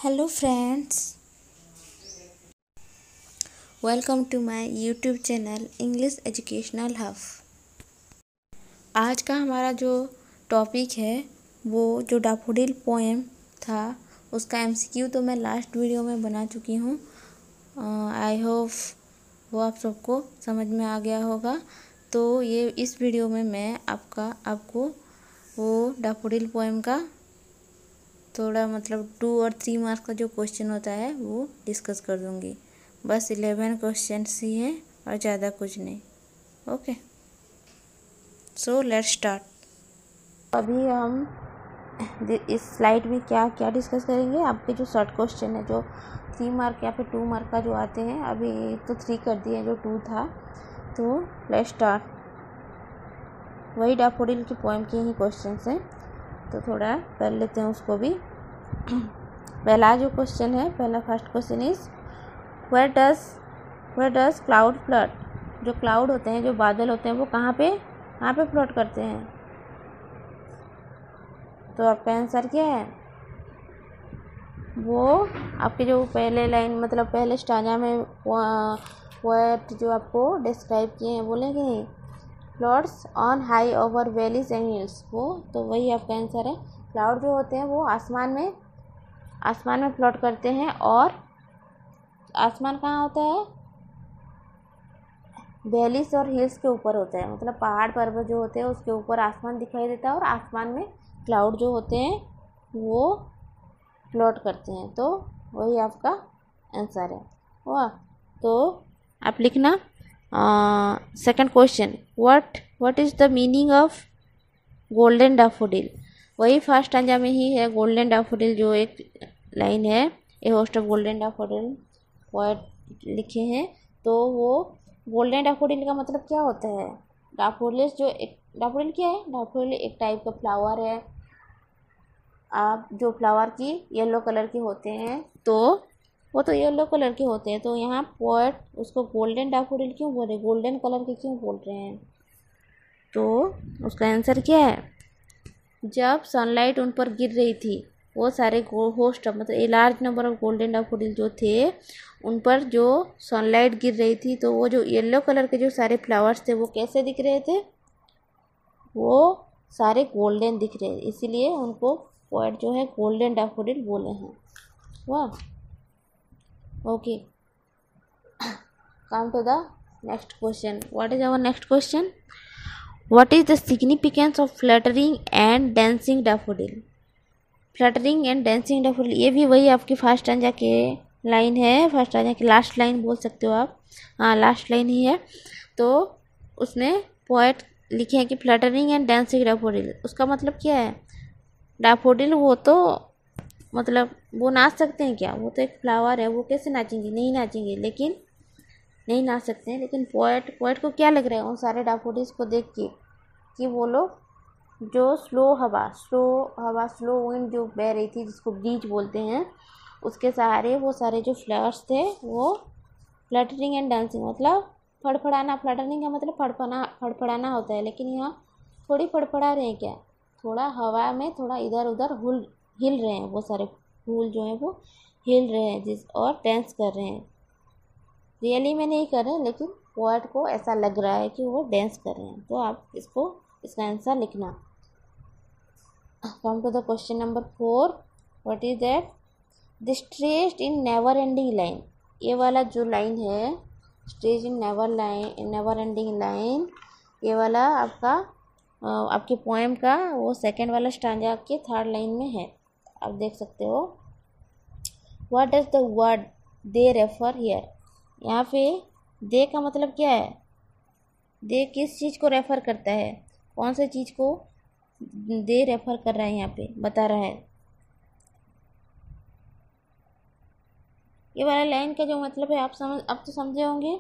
Hello friends, welcome to my YouTube channel English educational hub. आज का हमारा जो टॉपिक है वो जो डैफोडिल पोएम था उसका एमसीक्यू तो मैं लास्ट वीडियो में बना चुकी हूँ। आई होप वो आप सबको समझ में आ गया होगा। तो ये इस वीडियो में मैं आपको वो डैफोडिल पोएम का थोड़ा 2 और 3 मार्क्स का जो क्वेश्चन होता है वो डिस्कस कर दूंगी। बस 11 क्वेश्चन ही हैं और ज़्यादा कुछ नहीं। Okay, so let's start. अभी हम इस स्लाइड में क्या क्या डिस्कस करेंगे। आपके जो शॉर्ट क्वेश्चन है जो 3 मार्क या फिर 2 मार्क का जो आते हैं, अभी तो 3 कर दिए, जो 2 था। तो लेट्स स्टार्ट। वही डैफोडिल की पोएम के ही क्वेश्चन हैं, तो थोड़ा कर लेते हैं उसको भी। पहला जो क्वेश्चन है, first question is where does cloud float. जो क्लाउड होते हैं, जो बादल होते हैं, वो कहाँ पे फ्लोट करते हैं। तो आपका आंसर क्या है? वो आपके जो पहले लाइन पहले स्टांजा में पोएट जो आपको डिस्क्राइब किए हैं, बोलेंगे नहीं, clouds on high over valleys and hills. वो तो वही आपका आंसर है। क्लाउड जो होते हैं वो आसमान में फ्लोट करते हैं। और आसमान कहाँ होता है? वैलीज और हिल्स के ऊपर होता है। पहाड़ पर्वत जो होते हैं उसके ऊपर आसमान दिखाई देता है और आसमान में क्लाउड जो होते हैं वो फ्लोट करते हैं। तो वही आपका आंसर है। वाह, तो आप लिखना। Second question, what is the meaning of golden daffodil. वही फर्स्ट स्टैंजा में ही है गोल्डन डैफोडिल, जो एक लाइन है, a host of golden daffodil poet लिखे हैं। तो वो गोल्डन डैफोडिल का मतलब क्या होता है? डैफोडिल क्या है? डैफोडिल एक टाइप का फ्लावर है। आप जो फ्लावर की येलो कलर के होते हैं, तो वो तो येलो कलर के होते हैं। तो यहाँ पोएट उसको गोल्डन डैफोडिल क्यों बोल रहे, गोल्डन कलर के क्यों बोल रहे हैं? तो उसका आंसर क्या है? जब सनलाइट उन पर गिर रही थी, वो सारे host a large number of golden daffodil जो थे, उन पर जो सनलाइट गिर रही थी, तो वो जो येलो कलर के जो सारे फ्लावर्स थे वो कैसे दिख रहे थे? वो सारे गोल्डन दिख रहे थे, इसीलिए उनको पोएट जो है गोल्डन डैफोडिल बोले हैं। वाह, okay, come to the next question. What is our next question? What is the significance of fluttering and dancing daffodil? Fluttering and dancing daffodil, ये भी वही आपकी फर्स्ट स्टैंजा के लाइन है, फर्स्ट स्टैंजा की लास्ट लाइन बोल सकते हो आप। हाँ, लास्ट लाइन ही है। तो उसने पोएट लिखे हैं कि फ्लटरिंग एंड डांसिंग डैफोडिल, उसका मतलब क्या है? डैफोडिल वो तो वो नाच सकते हैं क्या? वो तो एक फ्लावर है, वो कैसे नाचेंगे? नहीं नाचेंगे, लेकिन नहीं नाच सकते हैं। लेकिन पोएट को क्या लग रहा है उन सारे डैफोडिल्स को देख के, कि वो लोग जो स्लो विंड जो बह रही थी, जिसको ब्रीज बोलते हैं, उसके सहारे वो सारे जो फ्लावर्स थे वो फ्लटरिंग एंड डांसिंग फड़फड़ाना। फ्लटरिंग का मतलब फड़फड़ाना होता है, लेकिन यहाँ थोड़ी फड़फड़ा रहे हैं क्या? थोड़ा हवा में थोड़ा इधर उधर हिल रहे हैं। वो सारे फूल जो हैं वो हिल रहे हैं और डांस कर रहे हैं। रियली में नहीं कर रहे हैं, लेकिन पोएट को ऐसा लग रहा है कि वो डांस कर रहे हैं। तो आप इसका आंसर लिखना। Come to the question number 4। What is that? The stretched in never ending line. ये वाला जो लाइन है, stretched in never ending line, ये वाला आपके पोएम का वो सेकंड वाला स्टांजा के थर्ड लाइन में है, आप देख सकते हो। What does the word they refer here. यहाँ पे दे का मतलब क्या है? दे किस चीज़ को रेफ़र करता है? कौन से चीज़ को दे रेफ़र कर रहा है? यहाँ पे बता रहा है। ये वाला लाइन का जो मतलब है अब तो समझे होंगे।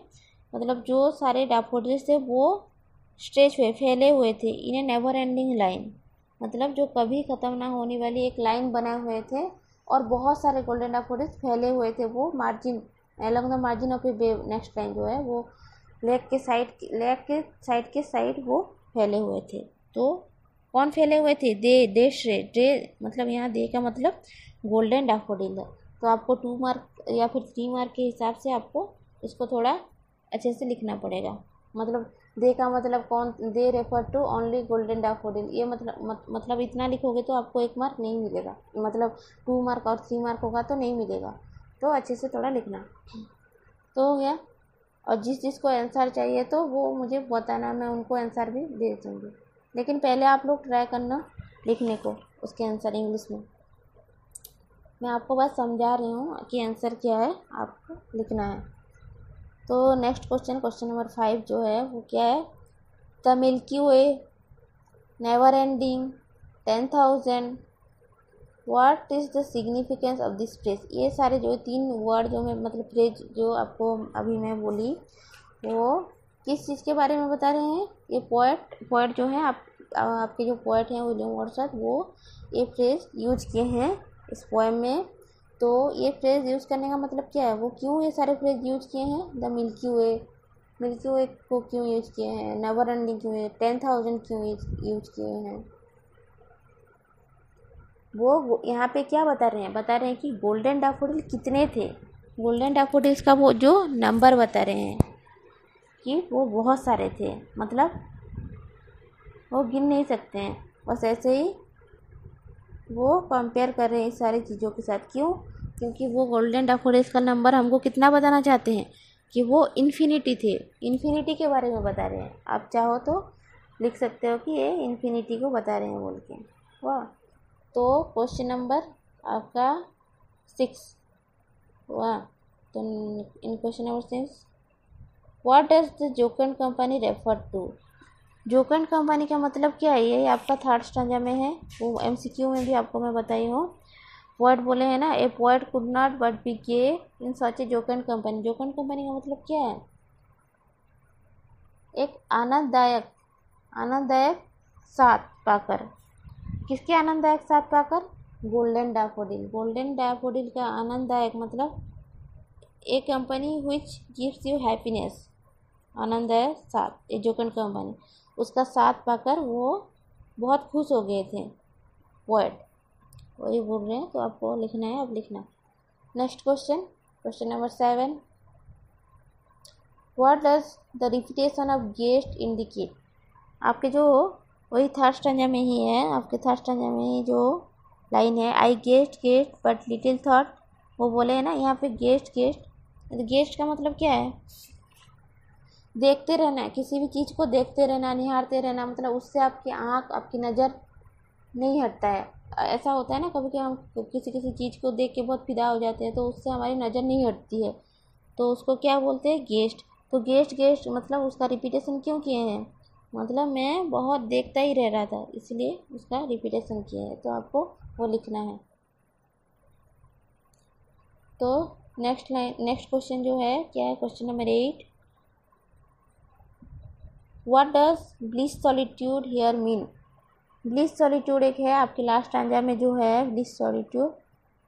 जो सारे डैफोडिल्स थे वो स्ट्रेच हुए, फैले हुए थे इन ए नेवर एंडिंग लाइन। जो कभी ख़त्म ना होने वाली एक लाइन बनाए हुए थे, और बहुत सारे गोल्डन डैफोडिल्स फैले हुए थे वो along the margin of a wave। Next line जो है वो लेक के साइड के साइड वो फैले हुए थे। तो कौन फैले हुए थे? दे यहाँ दे का मतलब गोल्डन डैफोडिल है। तो आपको 2 मार्क या फिर 3 मार्क के हिसाब से आपको इसको थोड़ा अच्छे से लिखना पड़ेगा। मतलब दे का मतलब कौन, they refer to only golden daffodil, ये मतलब इतना लिखोगे तो आपको 1 मार्क नहीं मिलेगा, मतलब 2 मार्क और 3 मार्क होगा तो नहीं मिलेगा। तो अच्छे से थोड़ा लिखना। तो हो गया। और जिस को आंसर चाहिए तो वो मुझे बताना, मैं उनको आंसर भी दे दूँगी। लेकिन पहले आप लोग ट्राई करना लिखने को उसके आंसर इंग्लिश में। मैं आपको बस समझा रही हूँ कि आंसर क्या है, आपको लिखना है। तो नेक्स्ट क्वेश्चन नंबर 5 जो है वो क्या है, the milky way, never ending, 10,000, what is the significance of this phrase. ये सारे जो 3 वर्ड जो मैं मतलब फ्रेज जो आपको अभी मैं बोली वो किस चीज़ के बारे में बता रहे हैं। ये पोएट जो है आपके जो पोएट हैं विलियम वर्ड्सवर्थ, वो ये फ्रेज यूज किए हैं इस पोएम में। तो ये फ्रेज यूज़ करने का मतलब क्या है, वो क्यों ये सारे फ्रेज यूज किए हैं। द मिल्की वे को क्यों यूज किए हैं, नेवर एंडिंग क्यों है, 10,000 क्यों यूज किए हैं। वो यहाँ पे क्या बता रहे हैं कि गोल्डन डैफोडिल कितने थे। गोल्डन डैफोडिल्स का वो जो नंबर बता रहे हैं कि वो बहुत सारे थे, मतलब वो गिन नहीं सकते हैं। बस ऐसे ही वो कंपेयर कर रहे हैं इस सारी चीज़ों के साथ। क्यों? क्योंकि वो गोल्डन डैफोडिल्स का नंबर हमको कितना बताना चाहते हैं कि वो इन्फिनिटी थे। इन्फिनिटी के बारे में बता रहे हैं। आप चाहो तो लिख सकते हो कि ये इन्फिनिटी को बता रहे हैं बोल के। वाह। तो क्वेश्चन नंबर आपका 6 हुआ। तो in question number 6, what does the jocund company refer to. Jocund company का मतलब क्या है, ये आपका थर्ड स्टैंजा में है। वो MCQ में भी आपको मैं बताई हूँ। वर्ड बोले हैं ना, a poet could not but be gay in such a jocund company. Jocund company का मतलब क्या है, एक आनंददायक साथ पाकर। किसके आनंददायक साथ पाकर, गोल्डन डैफोडिल का आनंददायक मतलब a company which gives you happiness, आनंददायक साथ, ए जोकंड कंपनी, उसका साथ पाकर वो बहुत खुश हो गए थे पोएट, वही बोल रहे हैं। तो आपको लिखना है, अब लिखना। Next question number 7, what does the repetition of guest indicate. आपके जो वही थर्ड स्टैंजा में ही है, आपके थर्ड स्टैंजा में ही जो लाइन है, आई गेस्ट बट लिटिल थॉट, वो बोले हैं ना यहाँ पे गेस्ट का मतलब क्या है, देखते रहना, किसी भी चीज़ को देखते रहना, निहारते रहना, मतलब उससे आपकी आँख, आपकी नज़र नहीं हटता है। ऐसा होता है ना कभी हम किसी चीज़ को देख के बहुत फिदा हो जाते हैं तो उससे हमारी नज़र नहीं हटती है, तो उसको क्या बोलते हैं, गेस्ट। तो गेस्ट मतलब उसका रिपीटेशन क्यों किए हैं, मतलब मैं बहुत देखता ही रह रहा था इसलिए उसका रिपीटेशन किए हैं। तो आपको वो लिखना है। तो नेक्स्ट क्वेश्चन जो है क्या है, question number 8, what does bliss solitude here mean. Bliss solitude एक है आपके लास्ट स्टैंजा में जो है, bliss solitude,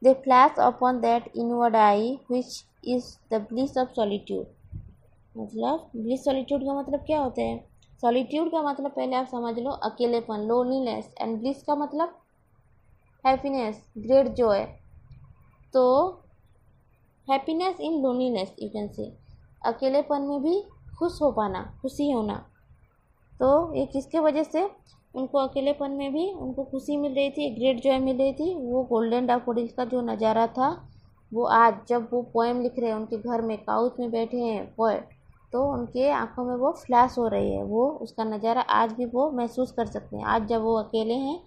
they flash upon that inward I which is the bliss of solitude. मतलब ब्लिस सॉलिट्यूड का मतलब क्या होता है, सॉलिट्यूड का मतलब पहले आप समझ लो अकेलेपन, लोनलीनेस, एंड ब्लिस का मतलब हैप्पीनेस, ग्रेट जॉय। तो happiness in loneliness you can say, अकेलेपन में भी खुश हो पाना, खुशी होना। तो ये किसके वजह से उनको अकेलेपन में भी उनको खुशी मिल रही थी, ग्रेट जॉय मिल रही थी, वो गोल्डन डैफोडिल्स का जो नज़ारा था वो आज जब वो पोएम लिख रहे हैं उनके घर में काउच में बैठे हैं पोएट, तो उनके आंखों में वो फ्लैश हो रही है, वो उसका नज़ारा आज भी वो महसूस कर सकते हैं। आज जब वो अकेले हैं,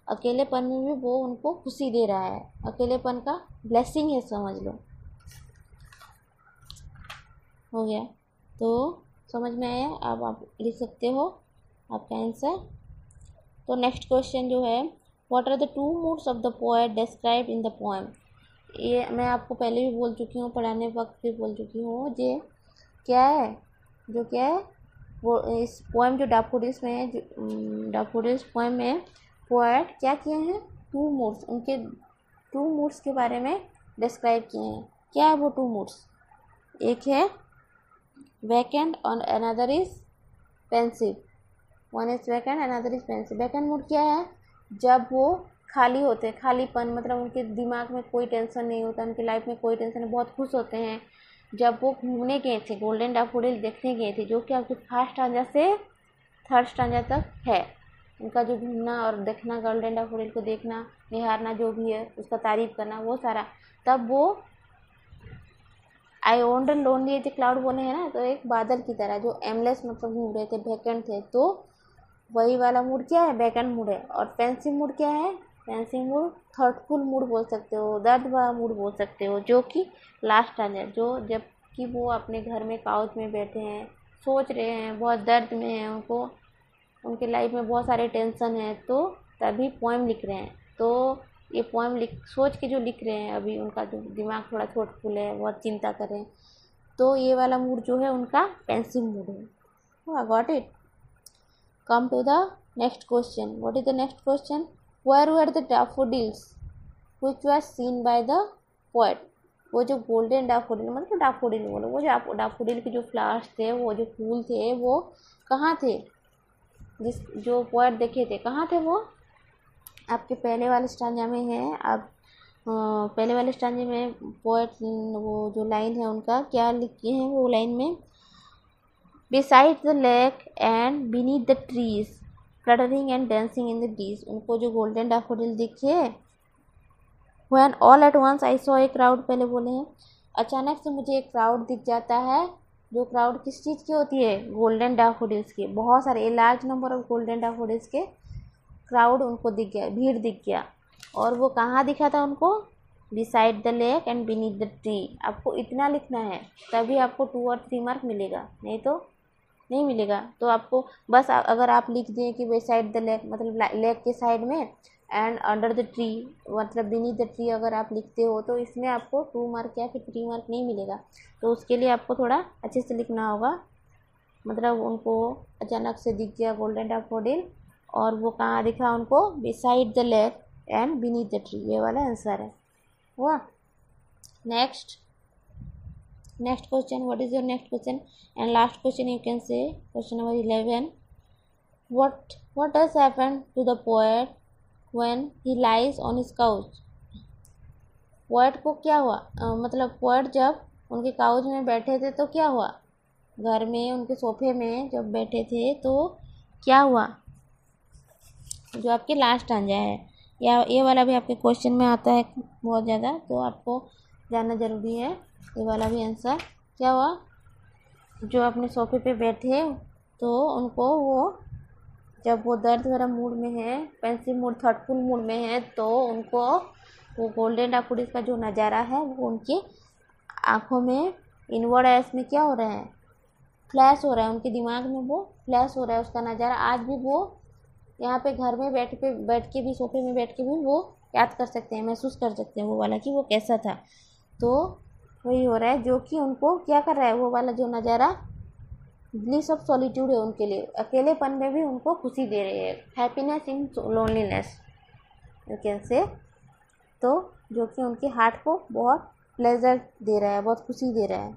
अकेलेपन में भी वो उनको खुशी दे रहा है, अकेलेपन का ब्लेसिंग है समझ लो। हो गया, तो समझ में आया, अब आप लिख सकते हो आपका आंसर। तो नेक्स्ट क्वेश्चन जो है, what are the 2 moods of the poet describe in the poem. ये मैं आपको पहले भी बोल चुकी हूँ, पढ़ाने वक्त भी बोल चुकी हूँ। ये क्या है वो इस पोएम जो डैफोडिल्स में है, डैफोडिल्स पोएम में पोएट क्या किए हैं, 2 moods, उनके 2 moods के बारे में डिस्क्राइब किए हैं। क्या है वो 2 moods, एक है वैकेंट और another is pensive. One is vacant, another is pensive. Vacant mood क्या है, जब वो खाली होते हैं, खालीपन, मतलब उनके दिमाग में कोई टेंशन नहीं होता, उनकी लाइफ में कोई टेंशन नहीं, बहुत खुश होते हैं। जब वो घूमने गए थे, गोल्डन डैफोडिल देखने गए थे, जो कि आपके फर्स्ट स्टैंजा से थर्ड स्टैंजा तक है, उनका जो घूमना और देखना, गोल्डन डैफोडिल को देखना, निहारना, जो भी है उसका तारीफ करना, वो सारा। तब वो आई ओन्ड एंड लोनली थे क्लाउड बोले हैं ना, तो एक बादल की तरह जो एमलेस मतलब घूम रहे थे, वैकेंट थे, तो वही वाला मूड क्या है, वैकेंट मूड है। और पेंसिव मूड क्या है, पेंसिव मूड थॉटफुल मूड बोल सकते हो, दर्द भरा मूड बोल सकते हो, जो कि लास्ट टाइम है, जो जब कि वो अपने घर में काउच में बैठे हैं, सोच रहे हैं, बहुत दर्द में हैं, उनको उनके लाइफ में बहुत सारे टेंशन है, तो तभी पोएम लिख रहे हैं। तो ये पोएम सोच के जो लिख रहे हैं, अभी उनका जो दिमाग थोड़ा थॉटफुल है, बहुत चिंता कर रहे हैं, तो ये वाला मूड जो है उनका पेंसिव मूड है। Got it. Come to the next question. What is the next question? Where were the daffodils which were seen by the poet? वो जो गोल्डन डैफोडिल, मतलब डैफोडिल बोलो, वो जो डैफोडिल के जो फ्लावर्स थे, वो जो फूल थे, वो कहाँ थे, जो पोएट देखे थे, कहाँ थे वो? आपके पहले वाले स्टांजा में है। आप पहले वाले स्टांजे में पोएट वो जो लाइन है उनका क्या लिखे हैं, वो लाइन में Beside the lake and beneath the trees, fluttering and dancing in the breeze, उनको जो गोल्डन डैफोडिल दिखे। When all at once I saw a crowd, पहले बोले हैं अचानक से मुझे एक क्राउड दिख जाता है। जो क्राउड किस चीज़ की होती है, गोल्डन डैफोडिल्स की, बहुत सारे, large number of golden daffodils के क्राउड उनको दिख गया, भीड़ दिख गया। और वो कहाँ दिखा था उनको, beside the lake and beneath the tree. आपको इतना लिखना है, तभी आपको 2 और 3 मार्क मिलेगा, नहीं तो नहीं मिलेगा। तो आपको बस अगर आप लिख दें कि बिसाइड द लेक, मतलब लेक के साइड में, एंड अंडर द ट्री मतलब बीनीथ द ट्री, अगर आप लिखते हो तो इसमें आपको 2 मार्क या फिर 3 मार्क नहीं मिलेगा। तो उसके लिए आपको थोड़ा अच्छे से लिखना होगा। मतलब उनको अचानक से दिख गया गोल्डन डैफोडिल, और वो कहाँ दिखा उनको, beside the lake and beneath the tree, ये वाला आंसर है। हुआ। next question, what is your next question? And last question you can say, question number 11. What does happen to the poet when he lies on his couch? Poet को क्या हुआ, मतलब poet जब उनके काउच में बैठे थे तो क्या हुआ, घर में उनके सोफे में जब बैठे थे तो क्या हुआ, जो आपके लास्ट आंजा है, या ये वाला भी आपके क्वेश्चन में आता है बहुत ज़्यादा, तो आपको जानना ज़रूरी है ये वाला भी आंसर। क्या हुआ, जो अपने सोफे पे बैठे तो उनको वो, जब वो दर्द भरा मूड में है, पेंसिव मूड, थॉटफुल मूड में है, तो उनको वो गोल्डन डैफोडिल का जो नज़ारा है वो उनकी आँखों में, इनवर्ड आइज में क्या हो रहा है, फ्लैश हो रहा है, उनके दिमाग में वो फ्लैश हो रहा है उसका नज़ारा। आज भी वो यहाँ पे घर में बैठ के भी, सोफे में बैठ के भी वो याद कर सकते हैं, महसूस कर सकते हैं वो वाला कि वो कैसा था। तो वही हो रहा है, जो कि उनको क्या कर रहा है, वो वाला जो नज़ारा ब्लिस ऑफ सॉलिट्यूड है उनके लिए, अकेलेपन में भी उनको खुशी दे रही है, happiness in loneliness you can say. तो जो कि उनके हार्ट को बहुत प्लेजर दे रहा है, बहुत खुशी दे रहा है,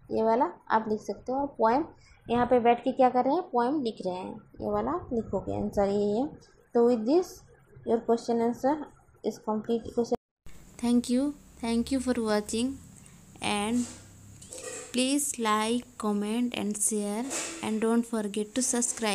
ये वाला आप लिख सकते हो। और पोएम यहाँ पे बैठ के क्या कर रहे हैं, पोएम लिख रहे हैं, ये वाला लिखोगे, आंसर यही है। तो with this your question answer is complete question. Thank you for watching, and please like, comment and share, and don't forget to subscribe.